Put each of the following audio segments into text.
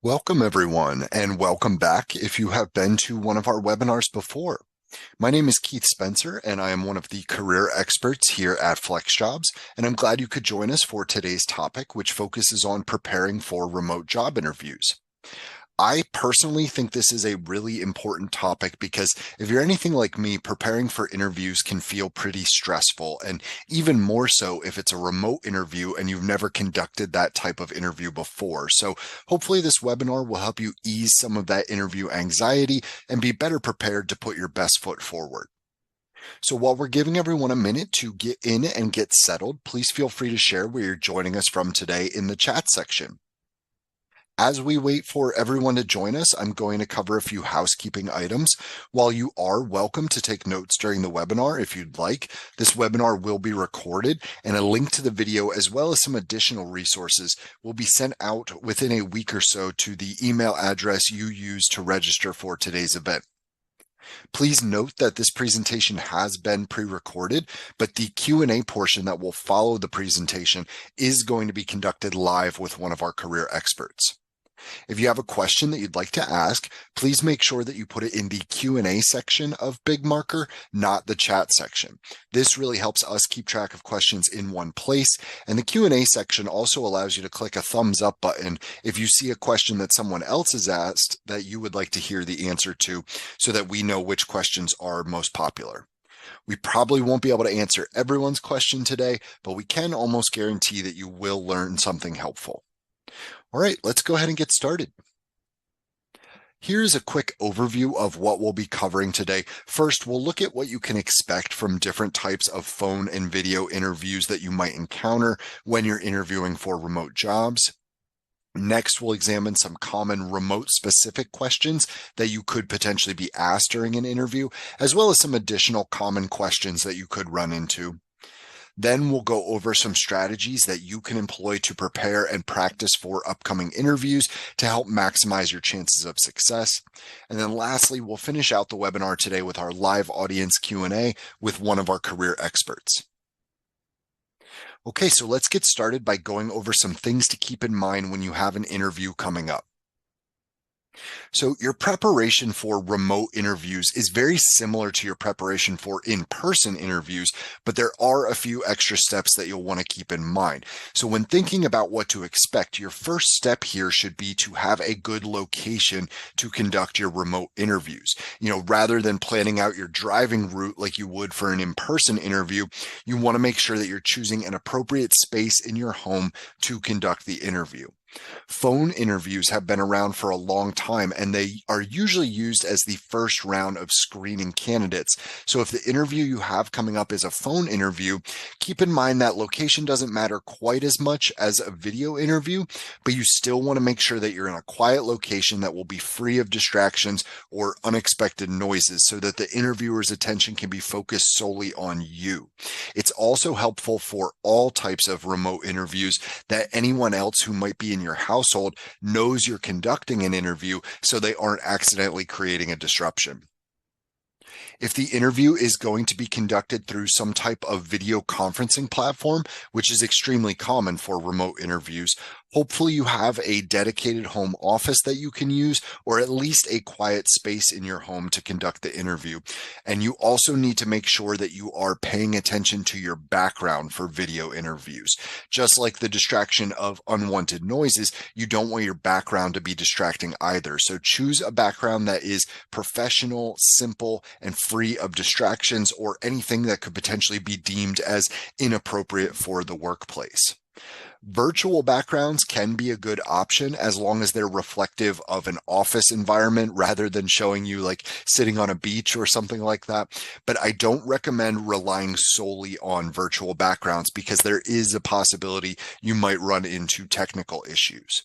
Welcome, everyone, and welcome back if you have been to one of our webinars before. My name is Keith Spencer, and I am one of the career experts here at FlexJobs, and I'm glad you could join us for today's topic, which focuses on preparing for remote job interviews. I personally think this is a really important topic because if you're anything like me, preparing for interviews can feel pretty stressful, and even more so if it's a remote interview and you've never conducted that type of interview before. So hopefully this webinar will help you ease some of that interview anxiety and be better prepared to put your best foot forward. So while we're giving everyone a minute to get in and get settled, please feel free to share where you're joining us from today in the chat section. As we wait for everyone to join us, I'm going to cover a few housekeeping items. While you are welcome to take notes during the webinar if you'd like, this webinar will be recorded, and a link to the video as well as some additional resources will be sent out within a week or so to the email address you used to register for today's event. Please note that this presentation has been pre-recorded, but the Q&A portion that will follow the presentation is going to be conducted live with one of our career experts. If you have a question that you'd like to ask, please make sure that you put it in the Q&A section of Big Marker, not the chat section. This really helps us keep track of questions in one place, and the Q&A section also allows you to click a thumbs up button if you see a question that someone else has asked that you would like to hear the answer to, so that we know which questions are most popular. We probably won't be able to answer everyone's question today, but we can almost guarantee that you will learn something helpful. All right, let's go ahead and get started. Here's a quick overview of what we'll be covering today. First, we'll look at what you can expect from different types of phone and video interviews that you might encounter when you're interviewing for remote jobs. Next, we'll examine some common remote-specific questions that you could potentially be asked during an interview, as well as some additional common questions that you could run into. Then we'll go over some strategies that you can employ to prepare and practice for upcoming interviews to help maximize your chances of success. And then lastly, we'll finish out the webinar today with our live audience Q&A with one of our career experts. Okay, so let's get started by going over some things to keep in mind when you have an interview coming up. So your preparation for remote interviews is very similar to your preparation for in-person interviews, but there are a few extra steps that you'll want to keep in mind. So when thinking about what to expect, your first step here should be to have a good location to conduct your remote interviews. Rather than planning out your driving route like you would for an in-person interview, you want to make sure that you're choosing an appropriate space in your home to conduct the interview. Phone interviews have been around for a long time, and they are usually used as the first round of screening candidates. So if the interview you have coming up is a phone interview, keep in mind that location doesn't matter quite as much as a video interview, but you still want to make sure that you're in a quiet location that will be free of distractions or unexpected noises so that the interviewer's attention can be focused solely on you. It's also helpful for all types of remote interviews that anyone else who might be in your household knows you're conducting an interview so they aren't accidentally creating a disruption. If the interview is going to be conducted through some type of video conferencing platform, which is extremely common for remote interviews, hopefully you have a dedicated home office that you can use, or at least a quiet space in your home to conduct the interview. And you also need to make sure that you are paying attention to your background for video interviews. Just like the distraction of unwanted noises, you don't want your background to be distracting either. So choose a background that is professional, simple, and free of distractions or anything that could potentially be deemed as inappropriate for the workplace. Virtual backgrounds can be a good option as long as they're reflective of an office environment rather than showing you like sitting on a beach or something like that. But I don't recommend relying solely on virtual backgrounds because there is a possibility you might run into technical issues.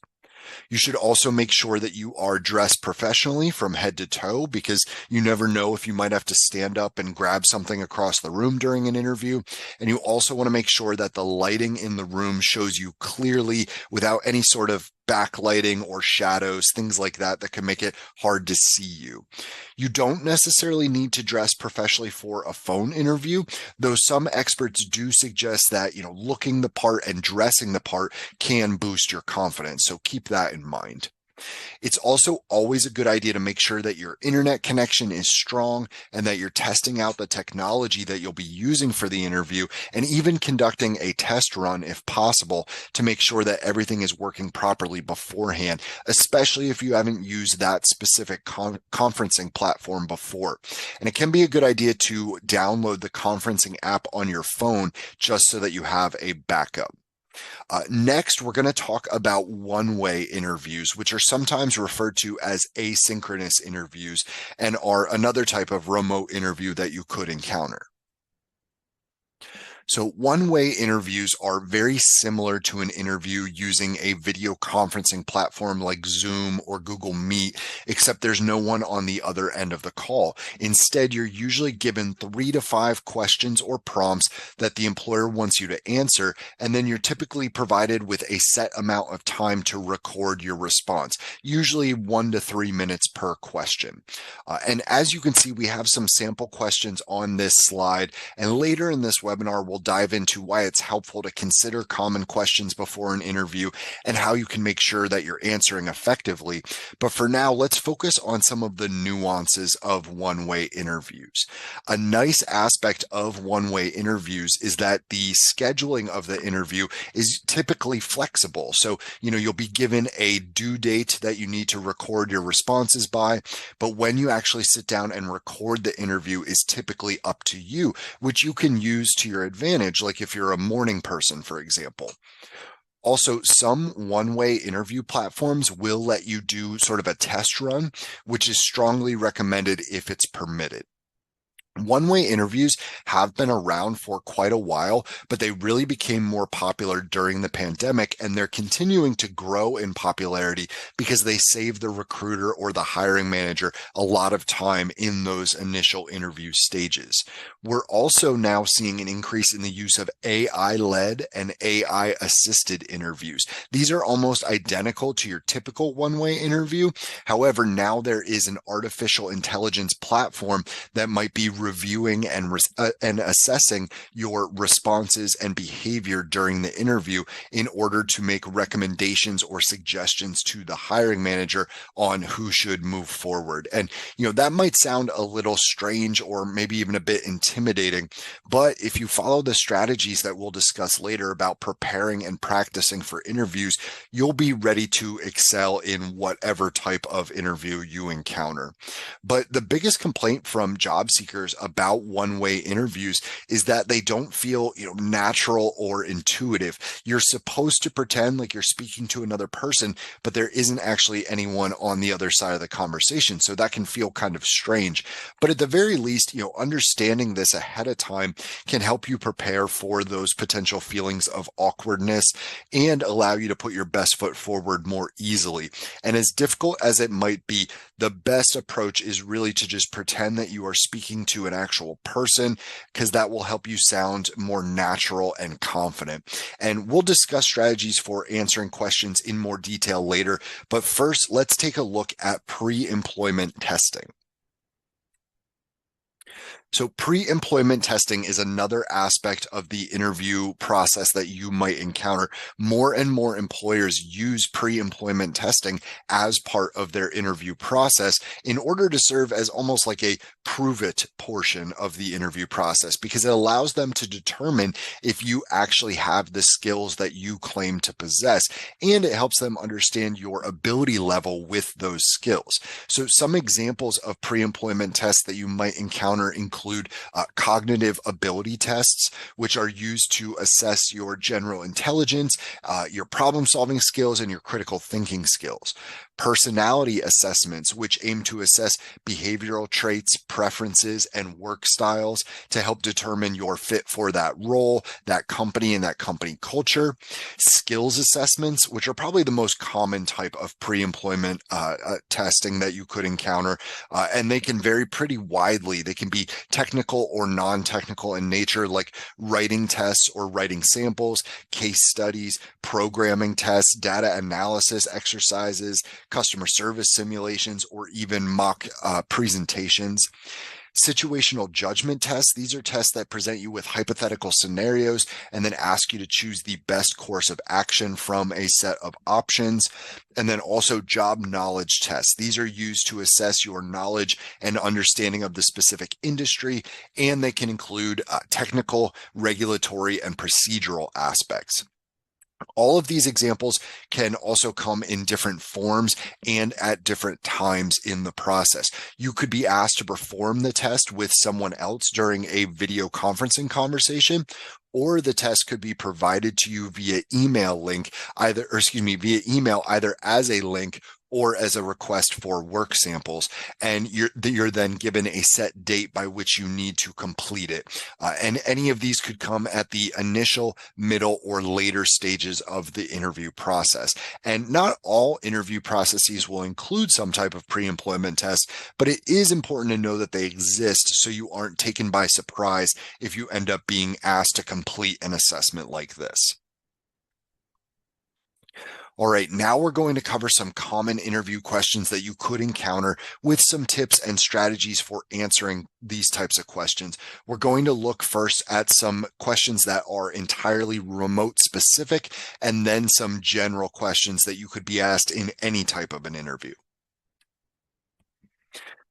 You should also make sure that you are dressed professionally from head to toe because you never know if you might have to stand up and grab something across the room during an interview. And you also want to make sure that the lighting in the room shows you clearly without any sort of backlighting or shadows, things like that, that can make it hard to see you. You don't necessarily need to dress professionally for a phone interview, though some experts do suggest that, looking the part and dressing the part can boost your confidence. So keep that in mind. It's also always a good idea to make sure that your internet connection is strong and that you're testing out the technology that you'll be using for the interview, and even conducting a test run if possible to make sure that everything is working properly beforehand, especially if you haven't used that specific conferencing platform before. And it can be a good idea to download the conferencing app on your phone just so that you have a backup. Next, we're going to talk about one-way interviews, which are sometimes referred to as asynchronous interviews and are another type of remote interview that you could encounter. So one-way interviews are very similar to an interview using a video conferencing platform like Zoom or Google Meet, except there's no one on the other end of the call. Instead, you're usually given 3 to 5 questions or prompts that the employer wants you to answer, and then you're typically provided with a set amount of time to record your response, usually 1 to 3 minutes per question. And as you can see, we have some sample questions on this slide, and later in this webinar, we'll dive into why it's helpful to consider common questions before an interview and how you can make sure that you're answering effectively. But for now, let's focus on some of the nuances of one-way interviews. A nice aspect of one-way interviews is that the scheduling of the interview is typically flexible. So, you'll be given a due date that you need to record your responses by, but when you actually sit down and record the interview is typically up to you, which you can use to your advantage, like if you're a morning person, for example. Also, some one-way interview platforms will let you do sort of a test run, which is strongly recommended if it's permitted. One-way interviews have been around for quite a while, but they really became more popular during the pandemic, and they're continuing to grow in popularity because they save the recruiter or the hiring manager a lot of time in those initial interview stages. We're also now seeing an increase in the use of AI-led and AI-assisted interviews. These are almost identical to your typical one-way interview. However, now there is an artificial intelligence platform that might be reviewing and assessing your responses and behavior during the interview in order to make recommendations or suggestions to the hiring manager on who should move forward. And, that might sound a little strange or maybe even a bit intimidating, but if you follow the strategies that we'll discuss later about preparing and practicing for interviews, you'll be ready to excel in whatever type of interview you encounter. But the biggest complaint from job seekers about one-way interviews is that they don't feel, natural or intuitive. You're supposed to pretend like you're speaking to another person, but there isn't actually anyone on the other side of the conversation. So that can feel kind of strange. But at the very least, understanding this ahead of time can help you prepare for those potential feelings of awkwardness and allow you to put your best foot forward more easily. And as difficult as it might be, the best approach is really to just pretend that you are speaking to an actual person, because that will help you sound more natural and confident. And we'll discuss strategies for answering questions in more detail later. But first, let's take a look at pre-employment testing. So pre-employment testing is another aspect of the interview process that you might encounter. More and more employers use pre-employment testing as part of their interview process in order to serve as almost like a prove it portion of the interview process, because it allows them to determine if you actually have the skills that you claim to possess, and it helps them understand your ability level with those skills. So some examples of pre-employment tests that you might encounter include cognitive ability tests, which are used to assess your general intelligence, your problem-solving skills, and your critical thinking skills. Personality assessments, which aim to assess behavioral traits, preferences, and work styles to help determine your fit for that role, that company, and that company culture. Skills assessments, which are probably the most common type of pre-employment testing that you could encounter, and they can vary pretty widely. They can be technical or non-technical in nature, like writing tests or writing samples, case studies, programming tests, data analysis exercises, customer service simulations, or even mock presentations. Situational judgment tests, these are tests that present you with hypothetical scenarios and then ask you to choose the best course of action from a set of options. And then also job knowledge tests. These are used to assess your knowledge and understanding of the specific industry, and they can include technical, regulatory, and procedural aspects. All of these examples can also come in different forms and at different times in the process. You could be asked to perform the test with someone else during a video conferencing conversation, or the test could be provided to you via email via email, either as a link or as a request for work samples. And you're then given a set date by which you need to complete it. And any of these could come at the initial, middle, or later stages of the interview process. And not all interview processes will include some type of pre-employment test, but it is important to know that they exist so you aren't taken by surprise if you end up being asked to complete an assessment like this. All right, now we're going to cover some common interview questions that you could encounter with some tips and strategies for answering these types of questions. We're going to look first at some questions that are entirely remote specific, and then some general questions that you could be asked in any type of an interview.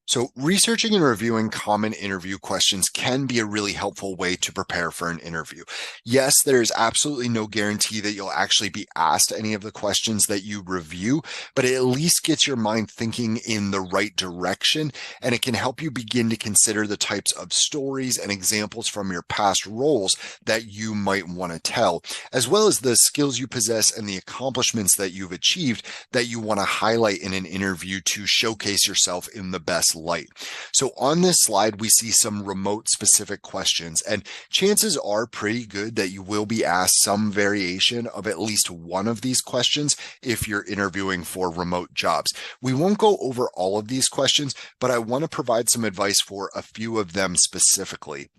So researching and reviewing common interview questions can be a really helpful way to prepare for an interview. Yes, there's absolutely no guarantee that you'll actually be asked any of the questions that you review, but it at least gets your mind thinking in the right direction, and it can help you begin to consider the types of stories and examples from your past roles that you might want to tell, as well as the skills you possess and the accomplishments that you've achieved that you want to highlight in an interview to showcase yourself in the best light. So on this slide, we see some remote specific questions, and chances are pretty good that you will be asked some variation of at least one of these questions if you're interviewing for remote jobs. We won't go over all of these questions, but I want to provide some advice for a few of them specifically.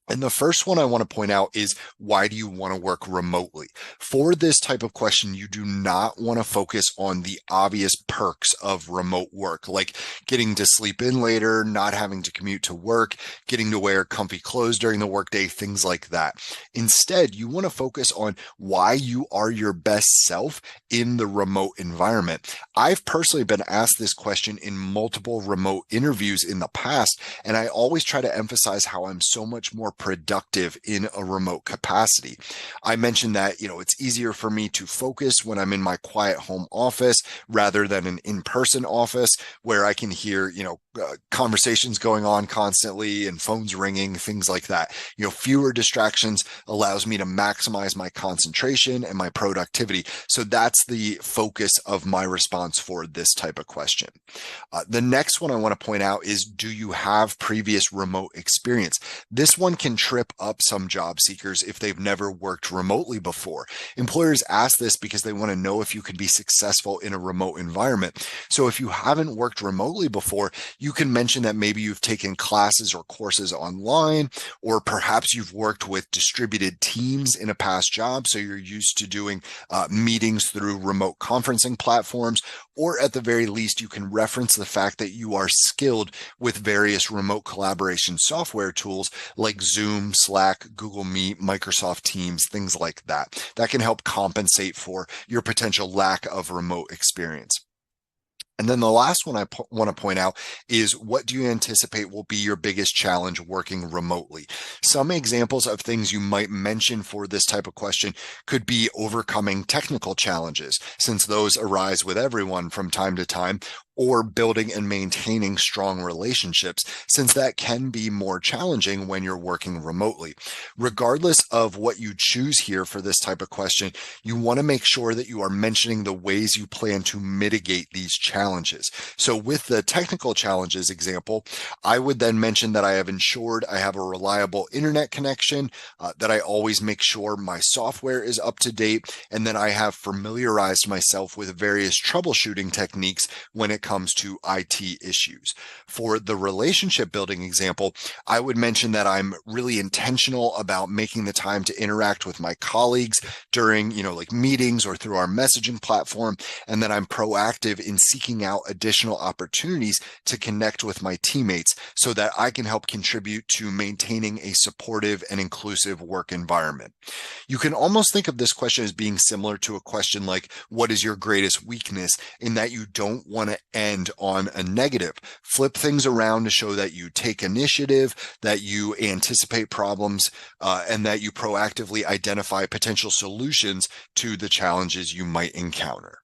And the first one I want to point out is, why do you want to work remotely? For this type of question, you do not want to focus on the obvious perks of remote work, like getting to sleep in later, not having to commute to work, getting to wear comfy clothes during the workday, things like that. Instead, you want to focus on why you are your best self in the remote environment. I've personally been asked this question in multiple remote interviews in the past, and I always try to emphasize how I'm so much more productive in a remote capacity. I mentioned that, it's easier for me to focus when I'm in my quiet home office rather than an in-person office where I can hear, conversations going on constantly and phones ringing, things like that. Fewer distractions allows me to maximize my concentration and my productivity. So that's the focus of my response for this type of question. The next one I want to point out is, do you have previous remote experience? This one can trip up some job seekers if they've never worked remotely before. Employers ask this because they want to know if you can be successful in a remote environment. So if you haven't worked remotely before, you can mention that maybe you've taken classes or courses online, or perhaps you've worked with distributed teams in a past job, so you're used to doing meetings through remote conferencing platforms, or at the very least, you can reference the fact that you are skilled with various remote collaboration software tools like Zoom, Slack, Google Meet, Microsoft Teams, things like that. That can help compensate for your potential lack of remote experience. And then the last one I want to point out is, what do you anticipate will be your biggest challenge working remotely? Some examples of things you might mention for this type of question could be overcoming technical challenges, since those arise with everyone from time to time, or building and maintaining strong relationships, since that can be more challenging when you're working remotely. Regardless of what you choose here for this type of question, you want to make sure that you are mentioning the ways you plan to mitigate these challenges. So with the technical challenges example, I would then mention that I have ensured I have a reliable internet connection, that I always make sure my software is up to date, and then I have familiarized myself with various troubleshooting techniques when it comes to IT issues. For the relationship building example, I would mention that I'm really intentional about making the time to interact with my colleagues during, like meetings or through our messaging platform, and that I'm proactive in seeking out additional opportunities to connect with my teammates so that I can help contribute to maintaining a supportive and inclusive work environment. You can almost think of this question as being similar to a question like, what is your greatest weakness? In that you don't want to end on a negative. Flip things around to show that you take initiative, that you anticipate problems, and that you proactively identify potential solutions to the challenges you might encounter.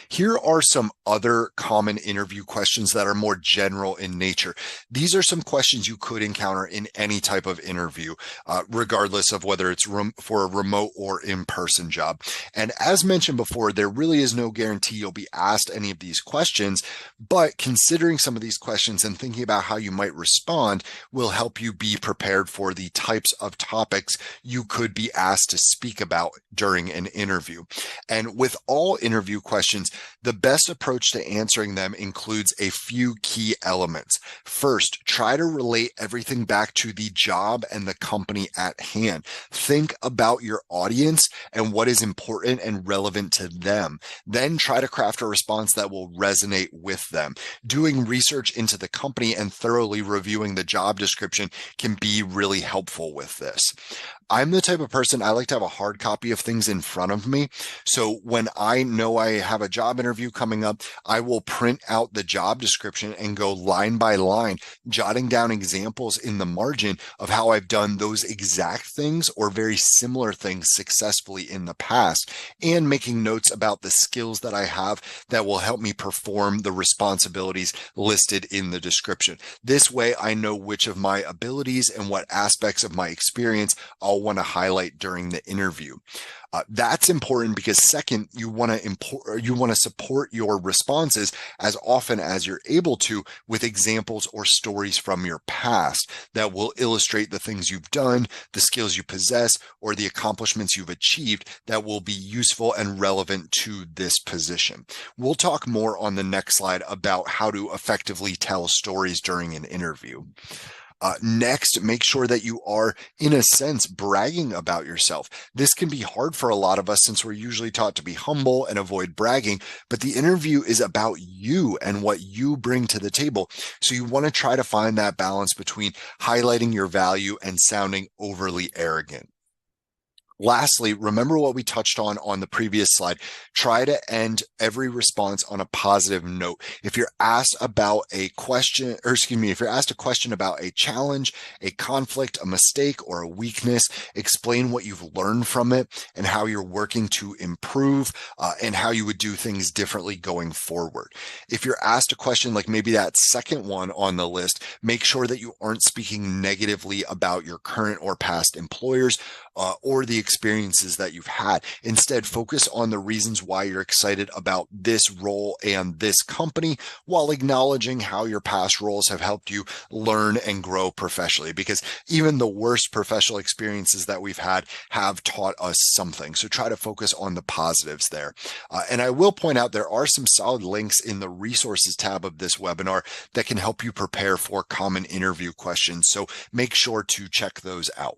Here are some other common interview questions that are more general in nature. These are some questions you could encounter in any type of interview, regardless of whether it's for a remote or in-person job. And as mentioned before, there really is no guarantee you'll be asked any of these questions, but considering some of these questions and thinking about how you might respond will help you be prepared for the types of topics you could be asked to speak about during an interview. And with all interview questions, the best approach to answering them includes a few key elements. First, try to relate everything back to the job and the company at hand. Think about your audience and what is important and relevant to them. Then try to craft a response that will resonate with them. Doing research into the company and thoroughly reviewing the job description can be really helpful with this. I'm the type of person, I like to have a hard copy of things in front of me. So when I know I have a job interview coming up, I will print out the job description and go line by line, jotting down examples in the margin of how I've done those exact things or very similar things successfully in the past, and making notes about the skills that I have that will help me perform the responsibilities listed in the description. This way, I know which of my abilities and what aspects of my experience I'll want to highlight during the interview. That's important because second, you want to support your responses as often as you're able to with examples or stories from your past that will illustrate the things you've done, the skills you possess, or the accomplishments you've achieved that will be useful and relevant to this position. We'll talk more on the next slide about how to effectively tell stories during an interview. Next, make sure that you are, in a sense, bragging about yourself. This can be hard for a lot of us since we're usually taught to be humble and avoid bragging, but the interview is about you and what you bring to the table. So you want to try to find that balance between highlighting your value and sounding overly arrogant. Lastly, remember what we touched on the previous slide. Try to end every response on a positive note. If you're asked about a question, if you're asked a question about a challenge, a conflict, a mistake, or a weakness, explain what you've learned from it and how you're working to improve, and how you would do things differently going forward. If you're asked a question like maybe that second one on the list, make sure that you aren't speaking negatively about your current or past employers, or the experiences that you've had. Instead, focus on the reasons why you're excited about this role and this company while acknowledging how your past roles have helped you learn and grow professionally, because even the worst professional experiences that we've had have taught us something. So try to focus on the positives there. And I will point out there are some solid links in the resources tab of this webinar that can help you prepare for common interview questions. So make sure to check those out.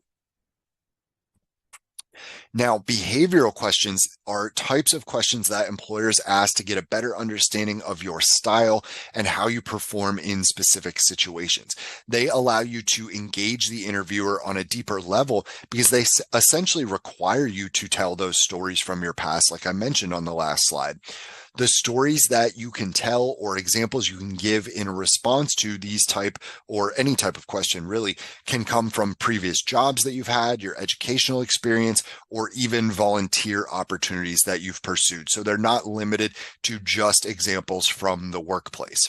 Now, behavioral questions are types of questions that employers ask to get a better understanding of your style and how you perform in specific situations. They allow you to engage the interviewer on a deeper level because they essentially require you to tell those stories from your past, like I mentioned on the last slide. The stories that you can tell or examples you can give in response to these type or any type of question really can come from previous jobs that you've had, your educational experience, or even volunteer opportunities that you've pursued. So they're not limited to just examples from the workplace.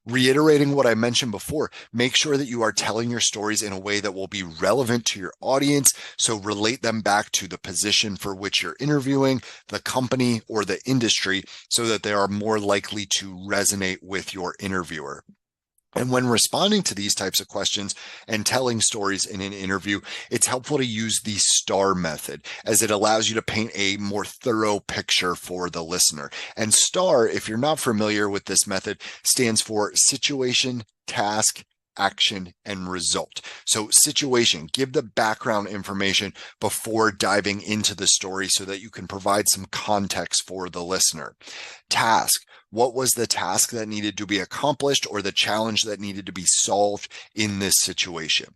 Reiterating what I mentioned before, make sure that you are telling your stories in a way that will be relevant to your audience. So relate them back to the position for which you're interviewing, the company, or the industry, so that they are more likely to resonate with your interviewer. And when responding to these types of questions and telling stories in an interview, it's helpful to use the STAR method as it allows you to paint a more thorough picture for the listener. And STAR, if you're not familiar with this method, stands for situation, task, action, and result. So situation, give the background information before diving into the story so that you can provide some context for the listener. Task, what was the task that needed to be accomplished or the challenge that needed to be solved in this situation?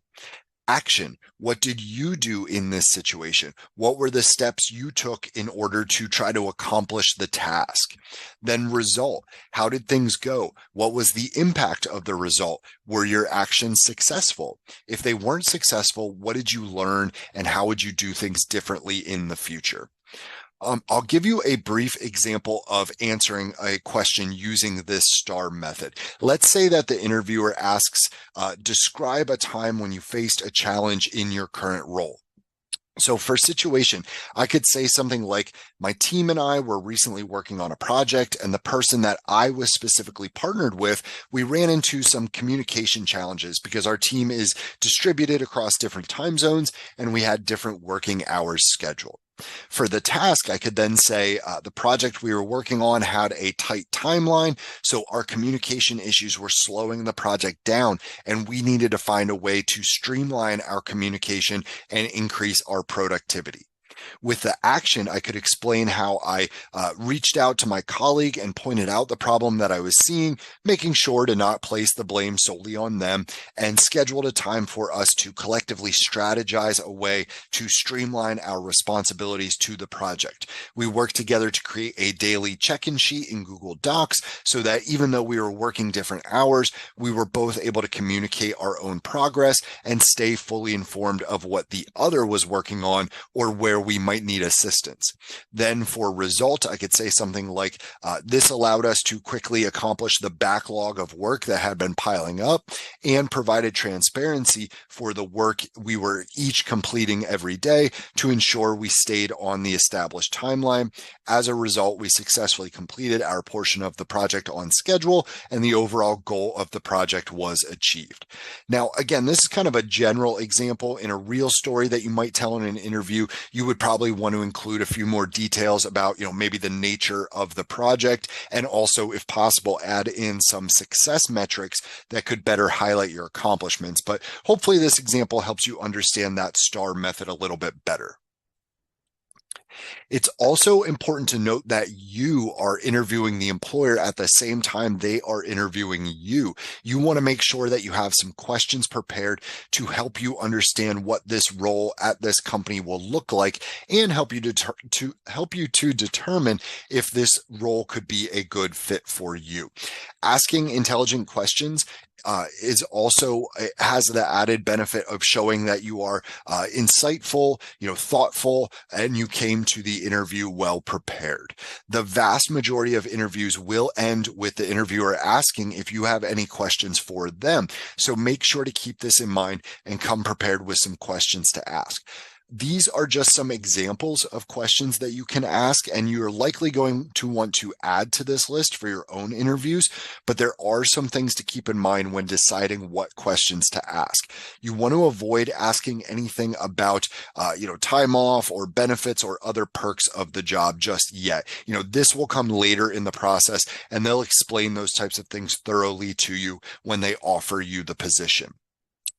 Action, what did you do in this situation? What were the steps you took in order to try to accomplish the task? Then result, how did things go? What was the impact of the result? Were your actions successful? If they weren't successful, what did you learn and how would you do things differently in the future? I'll give you a brief example of answering a question using this STAR method. Let's say that the interviewer asks, describe a time when you faced a challenge in your current role. So for situation, I could say something like, my team and I were recently working on a project, and the person that I was specifically partnered with, we ran into some communication challenges because our team is distributed across different time zones and we had different working hours scheduled. For the task, I could then say the project we were working on had a tight timeline, so our communication issues were slowing the project down, and we needed to find a way to streamline our communication and increase our productivity. With the action, I could explain how I reached out to my colleague and pointed out the problem that I was seeing, making sure to not place the blame solely on them, and scheduled a time for us to collectively strategize a way to streamline our responsibilities to the project. We worked together to create a daily check-in sheet in Google Docs so that even though we were working different hours, we were both able to communicate our own progress and stay fully informed of what the other was working on or where we might need assistance. Then for result, I could say something like, this allowed us to quickly accomplish the backlog of work that had been piling up and provided transparency for the work we were each completing every day to ensure we stayed on the established timeline. As a result, we successfully completed our portion of the project on schedule, and the overall goal of the project was achieved. Now, again, this is kind of a general example. In a real story that you might tell in an interview, you would probably want to include a few more details about, maybe the nature of the project, and also, if possible, add in some success metrics that could better highlight your accomplishments. But hopefully this example helps you understand that STAR method a little bit better. It's also important to note that you are interviewing the employer at the same time they are interviewing you. You want to make sure that you have some questions prepared to help you understand what this role at this company will look like and help you to determine if this role could be a good fit for you. Asking intelligent questions is also has the added benefit of showing that you are insightful, thoughtful, and you came to the interview well prepared. The vast majority of interviews will end with the interviewer asking if you have any questions for them. So make sure to keep this in mind and come prepared with some questions to ask. These are just some examples of questions that you can ask, and you're likely going to want to add to this list for your own interviews, but there are some things to keep in mind when deciding what questions to ask. You want to avoid asking anything about, time off or benefits or other perks of the job just yet. This will come later in the process, and they'll explain those types of things thoroughly to you when they offer you the position.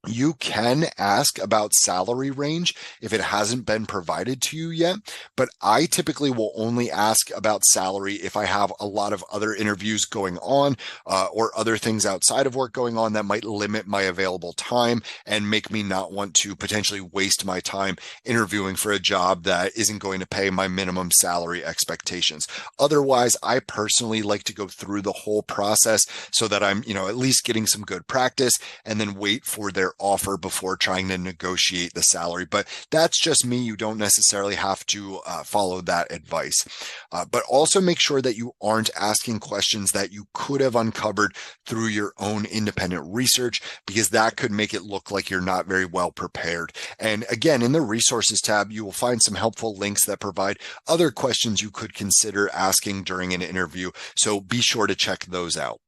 You can ask about salary range if it hasn't been provided to you yet, but I typically will only ask about salary if I have a lot of other interviews going on or other things outside of work going on that might limit my available time and make me not want to potentially waste my time interviewing for a job that isn't going to pay my minimum salary expectations. Otherwise, I personally like to go through the whole process so that I'm, at least getting some good practice and then wait for their offer before trying to negotiate the salary. But that's just me. You don't necessarily have to follow that advice. But also make sure that you aren't asking questions that you could have uncovered through your own independent research, because that could make it look like you're not very well prepared. And again, in the resources tab, you will find some helpful links that provide other questions you could consider asking during an interview. So be sure to check those out.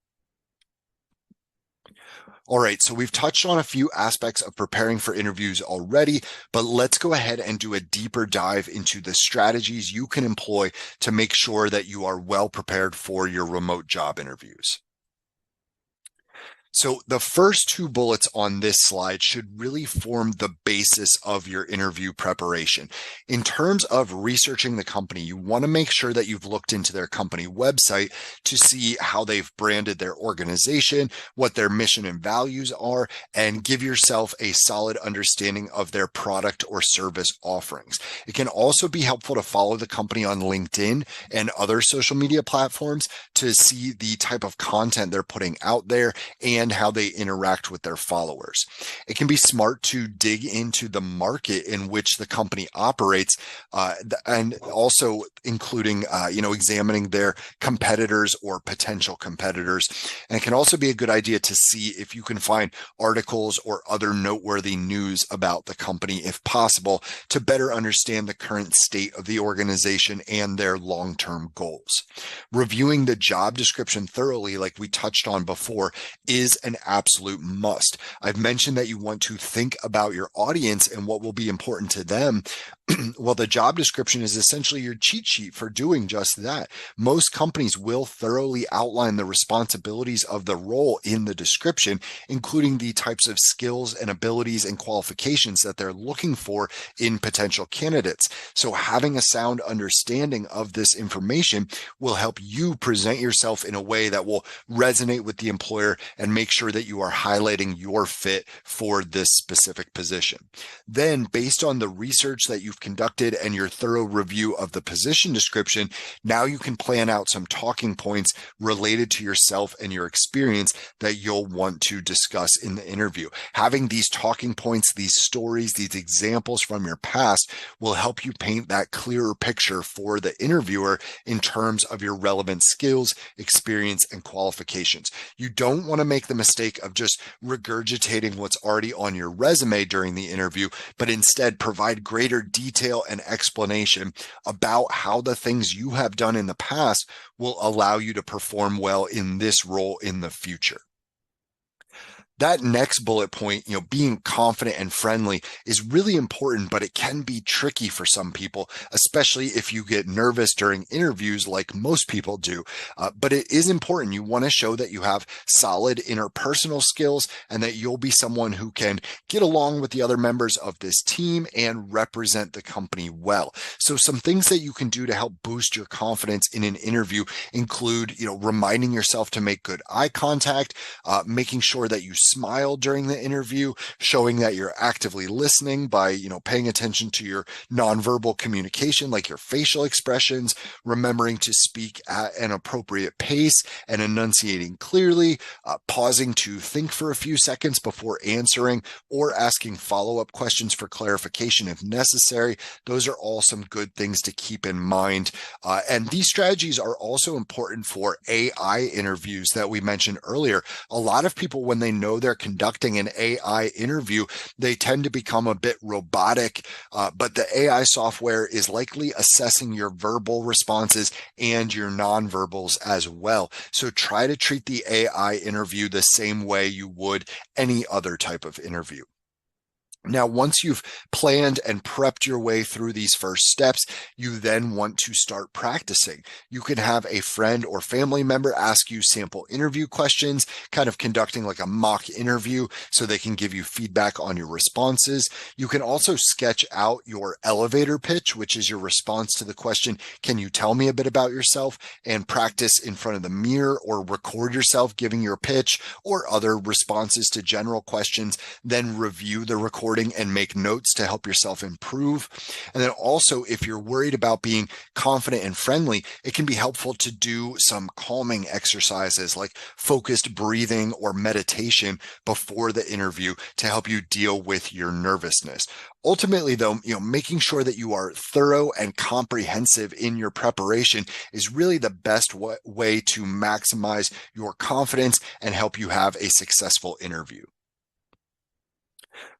All right, so we've touched on a few aspects of preparing for interviews already, but let's go ahead and do a deeper dive into the strategies you can employ to make sure that you are well prepared for your remote job interviews. So the first two bullets on this slide should really form the basis of your interview preparation. In terms of researching the company, you want to make sure that you've looked into their company website to see how they've branded their organization, what their mission and values are, and give yourself a solid understanding of their product or service offerings. It can also be helpful to follow the company on LinkedIn and other social media platforms to see the type of content they're putting out there and how they interact with their followers. It can be smart to dig into the market in which the company operates, and also including, examining their competitors or potential competitors. And it can also be a good idea to see if you can find articles or other noteworthy news about the company, if possible, to better understand the current state of the organization and their long-term goals. Reviewing the job description thoroughly, like we touched on before, is an absolute must. I've mentioned that you want to think about your audience and what will be important to them. Well, the job description is essentially your cheat sheet for doing just that. Most companies will thoroughly outline the responsibilities of the role in the description, including the types of skills and abilities and qualifications that they're looking for in potential candidates. So having a sound understanding of this information will help you present yourself in a way that will resonate with the employer and make sure that you are highlighting your fit for this specific position. Then, based on the research that you've conducted and your thorough review of the position description, now you can plan out some talking points related to yourself and your experience that you'll want to discuss in the interview. Having these talking points, these stories, these examples from your past will help you paint that clearer picture for the interviewer in terms of your relevant skills, experience, and qualifications. You don't want to make the mistake of just regurgitating what's already on your resume during the interview, but instead provide greater detail and explanation about how the things you have done in the past will allow you to perform well in this role in the future. That next bullet point, being confident and friendly, is really important, but it can be tricky for some people, especially if you get nervous during interviews like most people do. But it is important. You want to show that you have solid interpersonal skills and that you'll be someone who can get along with the other members of this team and represent the company well. So some things that you can do to help boost your confidence in an interview include, reminding yourself to make good eye contact, making sure that you smile during the interview, showing that you're actively listening by, paying attention to your nonverbal communication, like your facial expressions, remembering to speak at an appropriate pace and enunciating clearly, pausing to think for a few seconds before answering or asking follow-up questions for clarification if necessary. Those are all some good things to keep in mind. And these strategies are also important for AI interviews that we mentioned earlier. A lot of people, when they know they're conducting an AI interview, they tend to become a bit robotic, but the AI software is likely assessing your verbal responses and your nonverbals as well. So try to treat the AI interview the same way you would any other type of interview. Now, once you've planned and prepped your way through these first steps, you then want to start practicing. You can have a friend or family member ask you sample interview questions, kind of conducting like a mock interview so they can give you feedback on your responses. You can also sketch out your elevator pitch, which is your response to the question, "Can you tell me a bit about yourself?" and practice in front of the mirror or record yourself giving your pitch or other responses to general questions, then review the recording and make notes to help yourself improve. And then also, if you're worried about being confident and friendly, it can be helpful to do some calming exercises like focused breathing or meditation before the interview to help you deal with your nervousness. Ultimately, though, making sure that you are thorough and comprehensive in your preparation is really the best way to maximize your confidence and help you have a successful interview.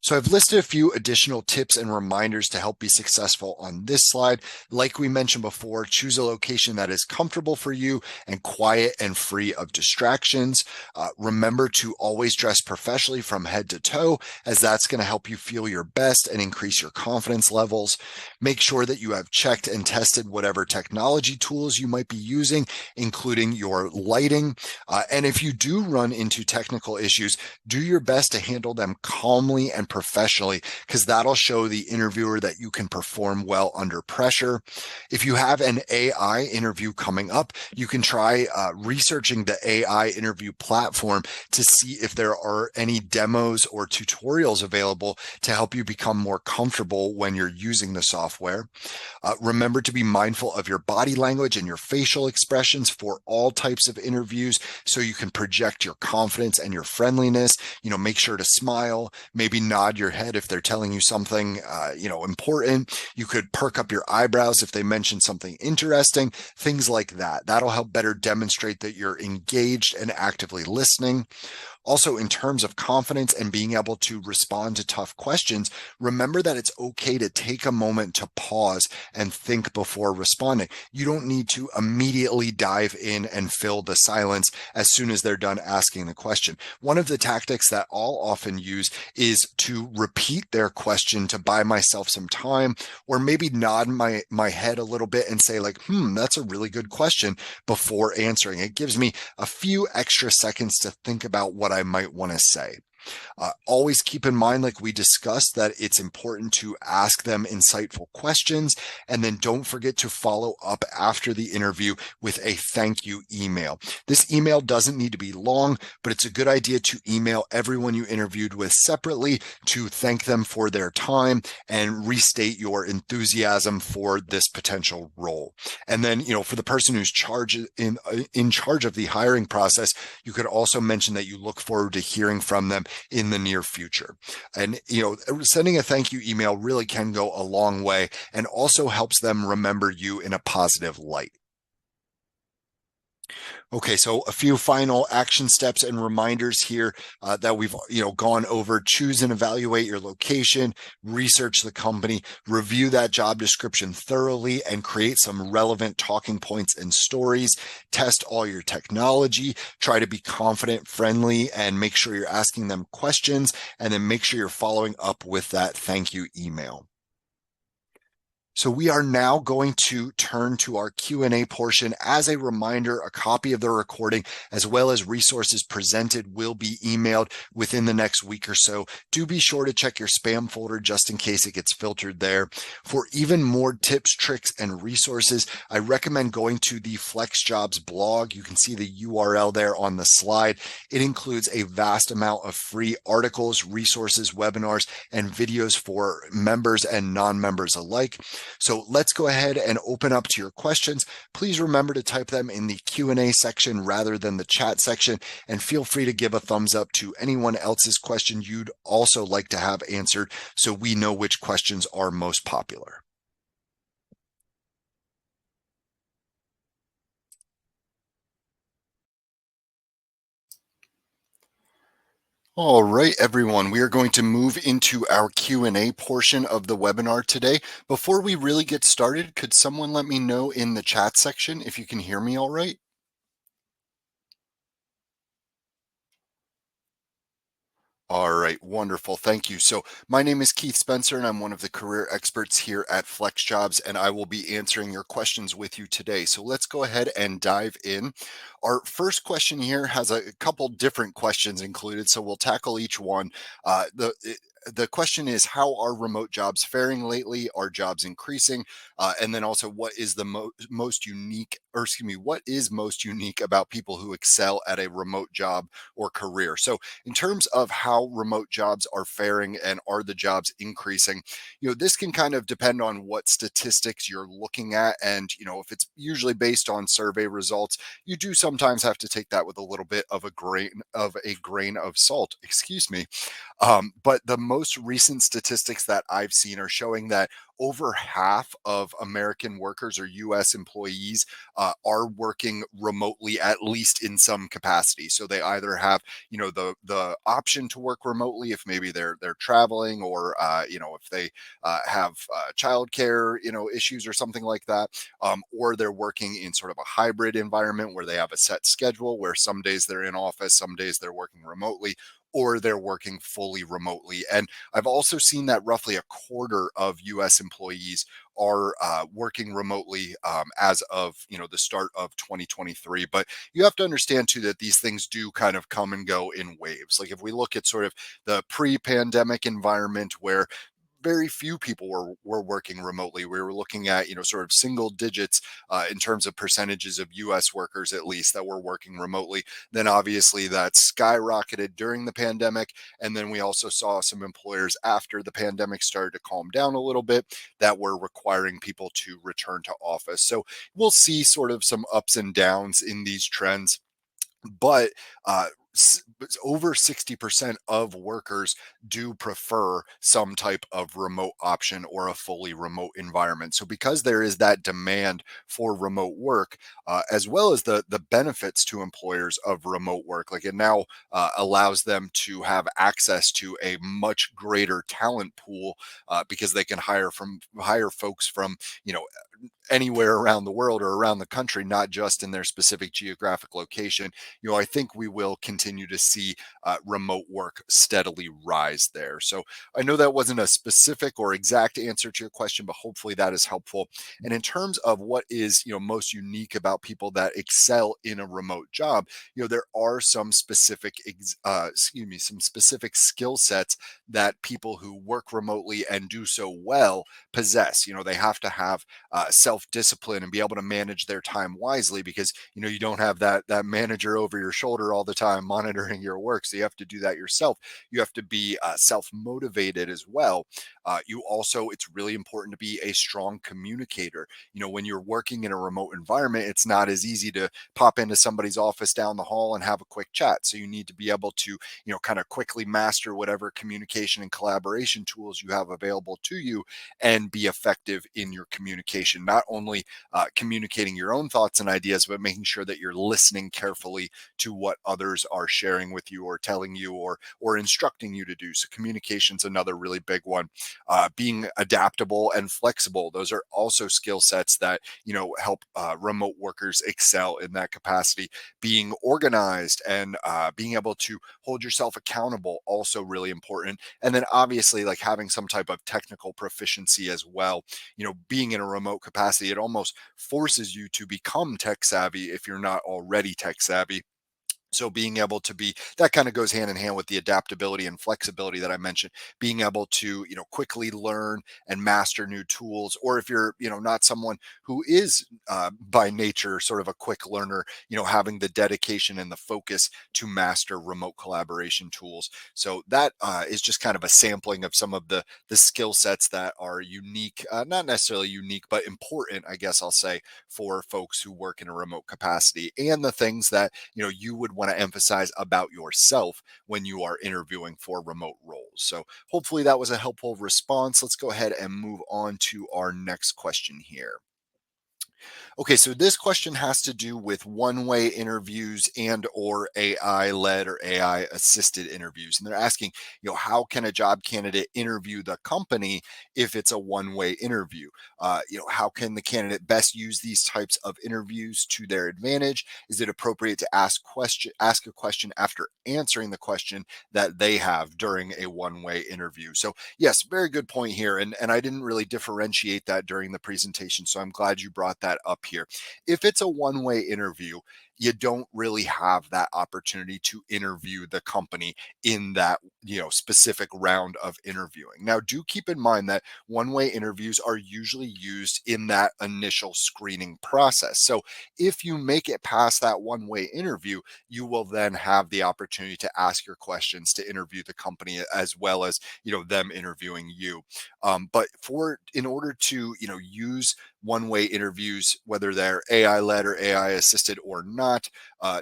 So I've listed a few additional tips and reminders to help be successful on this slide. Like we mentioned before, choose a location that is comfortable for you and quiet and free of distractions. Remember to always dress professionally from head to toe, as that's going to help you feel your best and increase your confidence levels. Make sure that you have checked and tested whatever technology tools you might be using, including your lighting. And if you do run into technical issues, do your best to handle them calmly and professionally, because that'll show the interviewer that you can perform well under pressure. If you have an AI interview coming up, you can try researching the AI interview platform to see if there are any demos or tutorials available to help you become more comfortable when you're using the software. Remember to be mindful of your body language and your facial expressions for all types of interviews so you can project your confidence and your friendliness. Make sure to smile, maybe nod your head if they're telling you something, important. You could perk up your eyebrows if they mention something interesting, things like that. That'll help better demonstrate that you're engaged and actively listening. Also, in terms of confidence and being able to respond to tough questions, remember that it's okay to take a moment to pause and think before responding. You don't need to immediately dive in and fill the silence as soon as they're done asking the question. One of the tactics that I'll often use is to repeat their question to buy myself some time, or maybe nod my head a little bit and say like, that's a really good question before answering. It gives me a few extra seconds to think about what I might want to say. Always keep in mind, like we discussed, that it's important to ask them insightful questions, and then don't forget to follow up after the interview with a thank you email. This email doesn't need to be long, but it's a good idea to email everyone you interviewed with separately to thank them for their time and restate your enthusiasm for this potential role. And then, for the person who's in charge of the hiring process, you could also mention that you look forward to hearing from them in the near future. And, sending a thank you email really can go a long way and also helps them remember you in a positive light. Okay, so a few final action steps and reminders here that we've gone over. Choose and evaluate your location, research the company, review that job description thoroughly, and create some relevant talking points and stories. Test all your technology. Try to be confident, friendly, and make sure you're asking them questions. And then make sure you're following up with that thank you email. So we are now going to turn to our Q&A portion. As a reminder, a copy of the recording as well as resources presented will be emailed within the next week or so. Do be sure to check your spam folder just in case it gets filtered there. For even more tips, tricks, and resources, I recommend going to the FlexJobs blog. You can see the URL there on the slide. It includes a vast amount of free articles, resources, webinars, and videos for members and non-members alike. So let's go ahead and open up to your questions. Please remember to type them in the Q&A section rather than the chat section, and feel free to give a thumbs up to anyone else's question you'd also like to have answered so we know which questions are most popular. All right, everyone, we are going to move into our Q&A portion of the webinar today. Before we really get started, could someone let me know in the chat section if you can hear me all right? All right, wonderful. Thank you. So, my name is Keith Spencer, and I'm one of the career experts here at FlexJobs, and I will be answering your questions with you today. So, let's go ahead and dive in. Our first question here has a couple different questions included, so we'll tackle each one. The question is, how are remote jobs faring lately? Are jobs increasing? And then also, what is the most unique, or excuse me, what is most unique about people who excel at a remote job or career? So, in terms of how remote jobs are faring and are the jobs increasing, this can kind of depend on what statistics you're looking at. And, if it's usually based on survey results, you do sometimes have to take that with a little bit of a grain of salt, excuse me. But the most recent statistics that I've seen are showing that over half of American workers or US employees are working remotely, at least in some capacity. So they either have, the option to work remotely if maybe they're traveling, or if they have childcare issues or something like that, or they're working in sort of a hybrid environment where they have a set schedule where some days they're in office, some days they're working remotely, or they're working fully remotely. And I've also seen that roughly a quarter of US employees are working remotely as of the start of 2023. But you have to understand too that these things do kind of come and go in waves. Like if we look at sort of the pre-pandemic environment where very few people were working remotely. We were looking at sort of single digits in terms of percentages of U.S. workers at least that were working remotely. Then obviously that skyrocketed during the pandemic, and then we also saw some employers after the pandemic started to calm down a little bit that were requiring people to return to office. So we'll see sort of some ups and downs in these trends, but over 60% of workers do prefer some type of remote option or a fully remote environment. So because there is that demand for remote work, as well as the benefits to employers of remote work, like it now allows them to have access to a much greater talent pool, because they can hire folks from anywhere around the world or around the country, not just in their specific geographic location. I think we will continue to see remote work steadily rise there. So I know that wasn't a specific or exact answer to your question, but hopefully that is helpful. And in terms of what is most unique about people that excel in a remote job, there are some specific some specific skill sets that people who work remotely and do so well possess. They have to have self discipline and be able to manage their time wisely, because you don't have that manager over your shoulder all the time monitoring your work. So you have to do that yourself. You have to be self motivated as well. You also, it's really important to be a strong communicator. When you're working in a remote environment, it's not as easy to pop into somebody's office down the hall and have a quick chat. So you need to be able to kind of quickly master whatever communication and collaboration tools you have available to you, and be effective in your communication. Not only communicating your own thoughts and ideas, but making sure that you're listening carefully to what others are sharing with you or telling you, or instructing you to do. So communication's another really big one. Being adaptable and flexible, those are also skill sets that help remote workers excel in that capacity. Being organized and being able to hold yourself accountable, also really important. And then obviously, like, having some type of technical proficiency as well. Being in a remote capacity, it almost forces you to become tech savvy if you're not already tech savvy. So being able to be, that kind of goes hand in hand with the adaptability and flexibility that I mentioned. Being able to quickly learn and master new tools, or if you're not someone who is by nature sort of a quick learner, having the dedication and the focus to master remote collaboration tools. So that is just kind of a sampling of some of the skill sets that are unique, not necessarily unique, but important, I guess I'll say, for folks who work in a remote capacity, and the things that you would want to emphasize about yourself when you are interviewing for remote roles. So hopefully that was a helpful response. Let's go ahead and move on to our next question here. Okay, so this question has to do with one-way interviews and or AI-led or AI-assisted interviews. And they're asking, how can a job candidate interview the company if it's a one-way interview? How can the candidate best use these types of interviews to their advantage? Is it appropriate to ask a question after answering the question that they have during a one-way interview? So yes, very good point here. And I didn't really differentiate that during the presentation. So I'm glad you brought that up here. If it's a one-way interview, you don't really have that opportunity to interview the company in that specific round of interviewing. Now, do keep in mind that one-way interviews are usually used in that initial screening process. So if you make it past that one-way interview, you will then have the opportunity to ask your questions to interview the company, as well as them interviewing you. But in order to use one-way interviews, whether they're AI led or AI assisted or not, not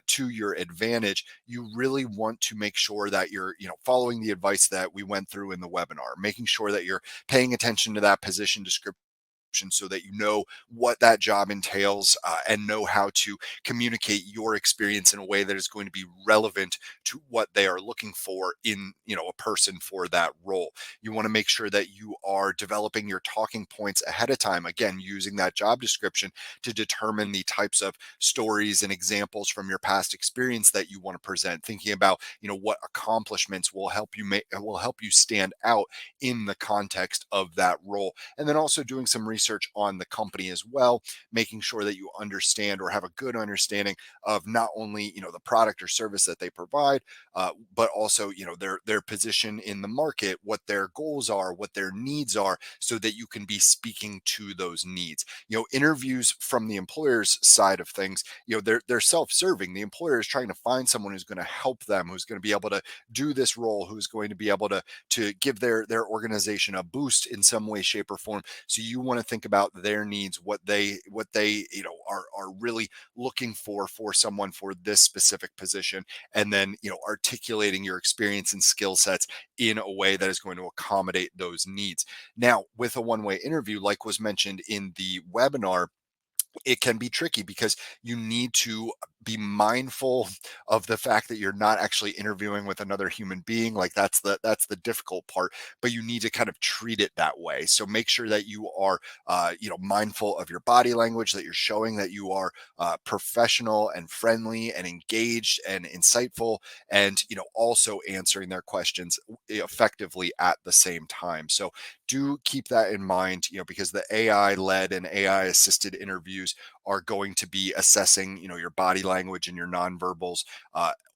to your advantage, you really want to make sure that you're, following the advice that we went through in the webinar, making sure that you're paying attention to that position description so that you know what that job entails, and know how to communicate your experience in a way that is going to be relevant to what they are looking for in, a person for that role. You want to make sure that you are developing your talking points ahead of time, again using that job description to determine the types of stories and examples from your past experience that you want to present, thinking about, what accomplishments will help you stand out in the context of that role, and then also doing some research on the company as well, making sure that you understand or have a good understanding of not only, the product or service that they provide, but also, their position in the market, what their goals are, what their needs are, so that you can be speaking to those needs. Interviews from the employer's side of things, they're self-serving. The employer is trying to find someone who's going to help them, who's going to be able to do this role, who's going to be able to give their organization a boost in some way, shape, or form. So you want to think about their needs, what they are really looking for someone for this specific position, and then articulating your experience and skill sets in a way that is going to accommodate those needs. Now, with a one-way interview, like was mentioned in the webinar, it can be tricky because you need to be mindful of the fact that you're not actually interviewing with another human being. Like that's the difficult part, but you need to kind of treat it that way. So make sure that you are mindful of your body language, that you're showing that you are professional and friendly and engaged and insightful, and also answering their questions effectively at the same time. So do keep that in mind, because the AI led and AI assisted interviews are going to be assessing, your body language and your nonverbals.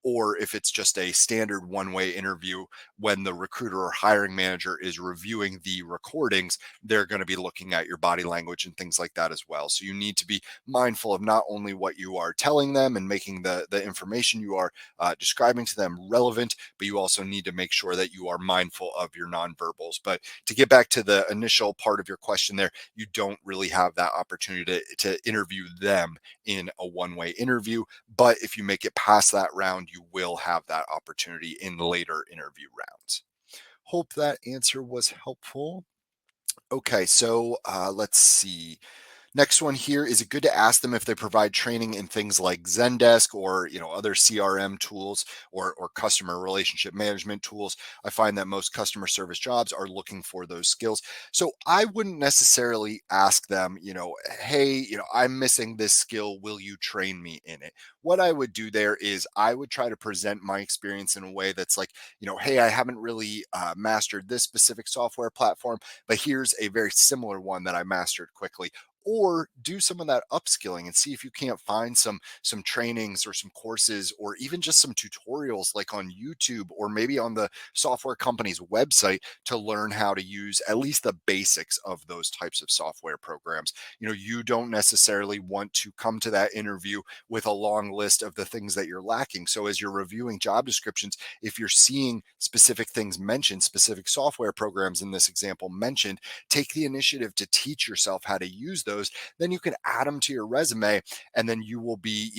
Or if it's just a standard one-way interview, when the recruiter or hiring manager is reviewing the recordings, they're going to be looking at your body language and things like that as well. So you need to be mindful of not only what you are telling them and making the information you are describing to them relevant, but you also need to make sure that you are mindful of your nonverbals. But to get back to the initial part of your question there, you don't really have that opportunity to interview them in a one-way interview. But if you make it past that round, you will have that opportunity in later interview rounds. Hope that answer was helpful. Okay, so let's see. Next one here, is it good to ask them if they provide training in things like Zendesk or other CRM tools or customer relationship management tools? I find that most customer service jobs are looking for those skills. So I wouldn't necessarily ask them, hey, I'm missing this skill. Will you train me in it? What I would do there is I would try to present my experience in a way that's like, hey, I haven't really mastered this specific software platform, but here's a very similar one that I mastered quickly. Or do some of that upskilling and see if you can't find some trainings or some courses or even just some tutorials like on YouTube or maybe on the software company's website to learn how to use at least the basics of those types of software programs. You don't necessarily want to come to that interview with a long list of the things that you're lacking. So as you're reviewing job descriptions, if you're seeing specific things mentioned, specific software programs in this example mentioned, take the initiative to teach yourself how to use those. Then you can add them to your resume, and then you will be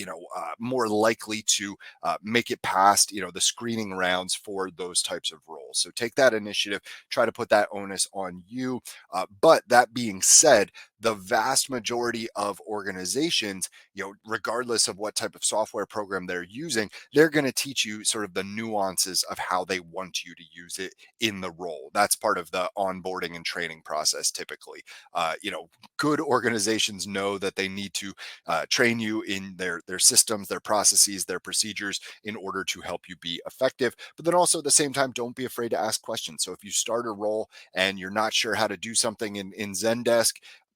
more likely to make it past the screening rounds for those types of roles. So take that initiative, try to put that onus on you. But that being said, the vast majority of organizations, regardless of what type of software program they're using, they're going to teach you sort of the nuances of how they want you to use it in the role. That's part of the onboarding and training process typically. Good organizations know that they need to train you in their systems, their processes, their procedures in order to help you be effective. But then also at the same time, don't be afraid to ask questions. So if you start a role and you're not sure how to do something in Zendesk,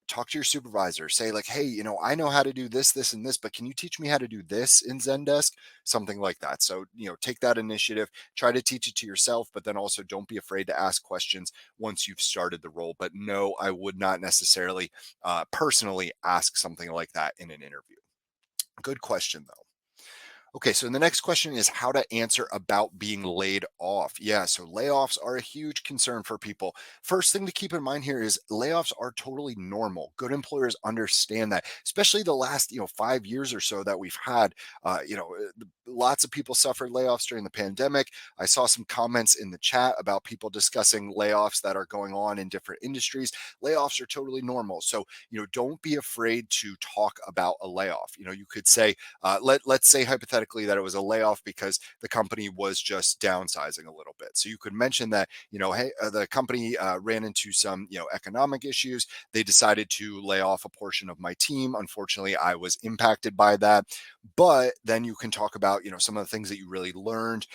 talk to your supervisor, say like, hey, I know how to do this and this, but can you teach me how to do this in Zendesk? Something like that. So take that initiative, try to teach it to yourself, but then also don't be afraid to ask questions once you've started the role. But no, I would not necessarily personally ask something like that in an interview. Good question though. Okay, so the next question is how to answer about being laid off. Yeah, so layoffs are a huge concern for people. First thing to keep in mind here is layoffs are totally normal. Good employers understand that, especially the last 5 years or so that we've had. Lots of people suffered layoffs during the pandemic. I saw some comments in the chat about people discussing layoffs that are going on in different industries. Layoffs are totally normal, so don't be afraid to talk about a layoff. You could say let's say hypothetically that it was a layoff because the company was just downsizing a little bit. So you could mention that, hey, the company ran into some, economic issues. They decided to lay off a portion of my team. Unfortunately, I was impacted by that. But then you can talk about, some of the things that you really learned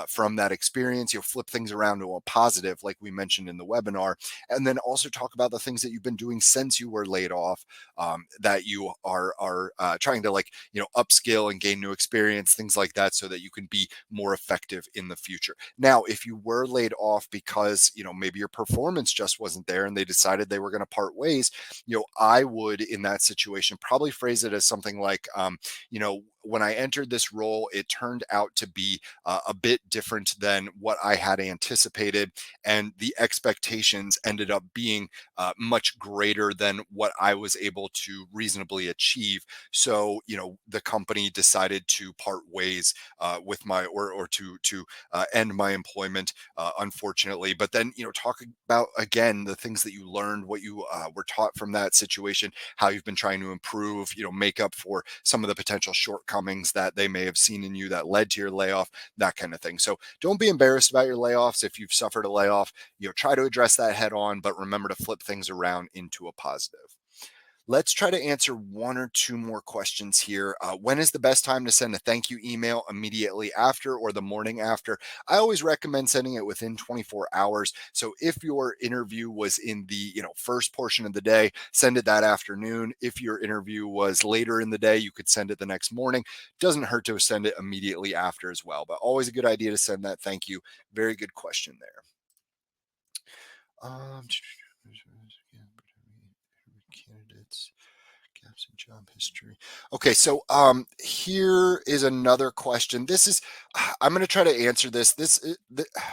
from that experience. You'll flip things around to a positive, like we mentioned in the webinar, and then also talk about the things that you've been doing since you were laid off, that you are trying to upskill and gain new experience, things like that, so that you can be more effective in the future. Now, if you were laid off because maybe your performance just wasn't there and they decided they were going to part ways, I would in that situation probably phrase it as something like, when I entered this role, it turned out to be a bit different than what I had anticipated, and the expectations ended up being much greater than what I was able to reasonably achieve. So, the company decided to part ways with my or to end my employment, unfortunately. But then, talk about again the things that you learned, what you were taught from that situation, how you've been trying to improve, make up for some of the potential shortcomings that they may have seen in you that led to your layoff, that kind of thing. So don't be embarrassed about your layoffs. If you've suffered a layoff, try to address that head on, but remember to flip things around into a positive. Let's try to answer one or two more questions here. When is the best time to send a thank you email? Immediately after or the morning after? I always recommend sending it within 24 hours. So if your interview was in the first portion of the day, send it that afternoon. If your interview was later in the day, you could send it the next morning. Doesn't hurt to send it immediately after as well, but always a good idea to send that thank you. Very good question there. Um, Candidates. Gaps in job history. Okay, so here is another question. This is I'm going to try to answer this.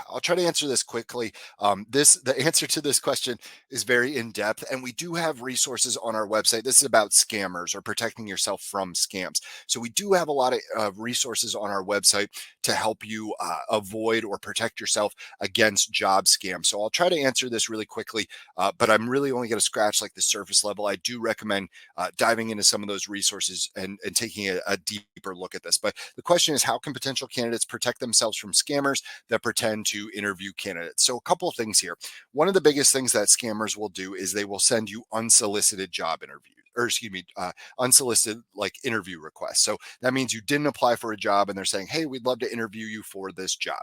I'll try to answer this quickly. The answer to this question is very in depth, and we do have resources on our website. This is about scammers or protecting yourself from scams. So we do have a lot of resources on our website to help you avoid or protect yourself against job scams. So I'll try to answer this really quickly, but I'm really only going to scratch like the surface level. I do recommend diving into some of those resources and taking a deeper look at this. But the question is, how can potential candidates protect themselves from scammers that pretend to interview candidates? So a couple of things here. One of the biggest things that scammers will do is they will send you unsolicited job interviews, or excuse me, unsolicited like interview requests. So that means you didn't apply for a job and they're saying, hey, we'd love to interview you for this job.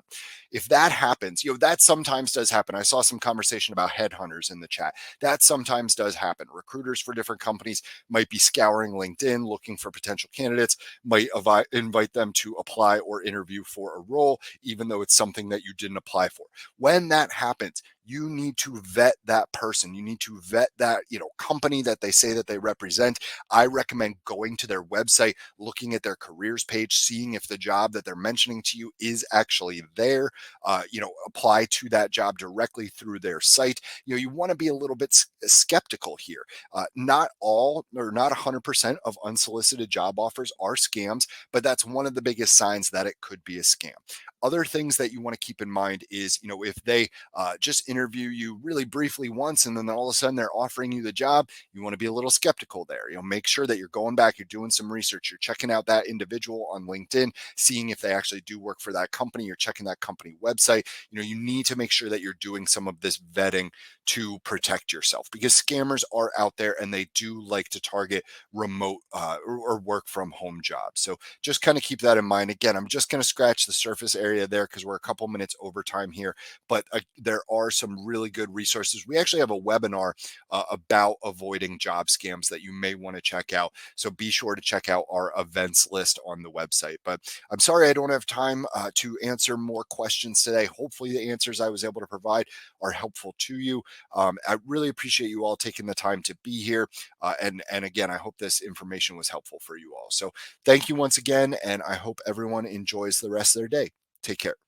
If that happens, that sometimes does happen. I saw some conversation about headhunters in the chat. That sometimes does happen. Recruiters for different companies might be scouring LinkedIn looking for potential candidates, might invite them to apply or interview for a role, even though it's something that you didn't apply for. When that happens, you need to vet that person. You need to vet that, company that they say that they represent. I recommend going to their website, looking at their careers page, seeing if the job that they're mentioning to you is actually there. Apply to that job directly through their site. You want to be a little bit skeptical here. Not all or not 100% of unsolicited job offers are scams, but that's one of the biggest signs that it could be a scam. Other things that you want to keep in mind is, if they just interview you really briefly once and then all of a sudden they're offering you the job, you want to be a little skeptical there. Make sure that you're going back, you're doing some research, you're checking out that individual on LinkedIn, seeing if they actually do work for that company, you're checking that company website. You need to make sure that you're doing some of this vetting to protect yourself, because scammers are out there and they do like to target remote or work from home jobs. So just kind of keep that in mind. Again, I'm just going to scratch the surface area there because we're a couple minutes over time here, but there are some some really good resources. We actually have a webinar about avoiding job scams that you may want to check out. So be sure to check out our events list on the website. But I'm sorry I don't have time to answer more questions today. Hopefully, the answers I was able to provide are helpful to you. I really appreciate you all taking the time to be here. And again, I hope this information was helpful for you all. So thank you once again, and I hope everyone enjoys the rest of their day. Take care.